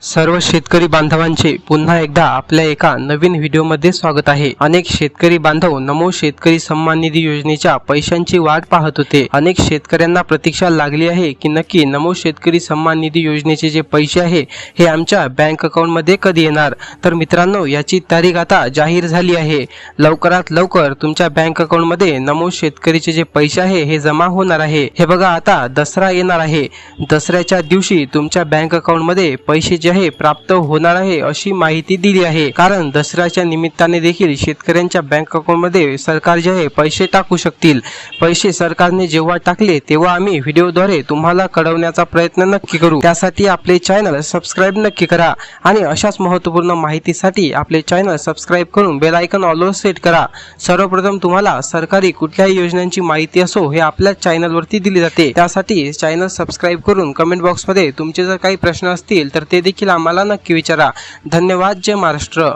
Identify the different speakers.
Speaker 1: सर्व शेतकरी बांधवांचे पुन्हा एकदा आपल्या एका नवीन व्हिडिओमध्ये स्वागत आहे। अनेक शेतकरी बांधव नमो शेतकरी सन्मान निधी योजनेच्या पैशांची वाट पाहत होते। अनेक शेतकऱ्यांना प्रतीक्षा लागली आहे की नक्की नमो शेतकरी सन्मान निधी योजनेचे जे पैसे आहे हे आमच्या बँक अकाउंट मध्ये कधी येणार। तर मित्रांनो, याची तारीख आता जाहीर झाली आहे। लवकरात लवकर तुमच्या बँक अकाउंट मध्ये नमो शेतकरीचे जे पैसे आहे हे जमा होणार आहे। हे बघा, आता दसरा येणार आहे। दसऱ्याच्या दिवशी तुमच्या बँक अकाउंट मध्ये पैसे प्राप्त होणार आहे अशी माहिती दिली आहे। कारण दसऱ्याच्या निमित्ताने देखील शेतकऱ्यांच्या बँक अकाउंट मध्ये सरकार जे आहे पैसे टाकू शकतील। पैसे सरकारने जेव्हा टाकले तेव्हा आम्ही व्हिडिओद्वारे तुम्हाला कळवण्याचा प्रयत्न नक्की करू। त्यासाठी आपले चॅनल सबस्क्राइब नक्की करा आणि अशाच महत्त्वपूर्ण माहितीसाठी आपले चॅनल सबस्क्राइब करून बेल आयकॉन ऑलवर सेट करा। सर्वप्रथम तुम्हाला सरकारी कुठल्याही योजनांची माहिती असो हे आपल्या चॅनल वरती दिली जाते। त्यासाठी चॅनल सबस्क्राइब करून कमेंट बॉक्स मध्ये तुमचे जर काही प्रश्न असतील तर ते देखील आम्हाला नक्की विचारा। धन्यवाद। जय महाराष्ट्र।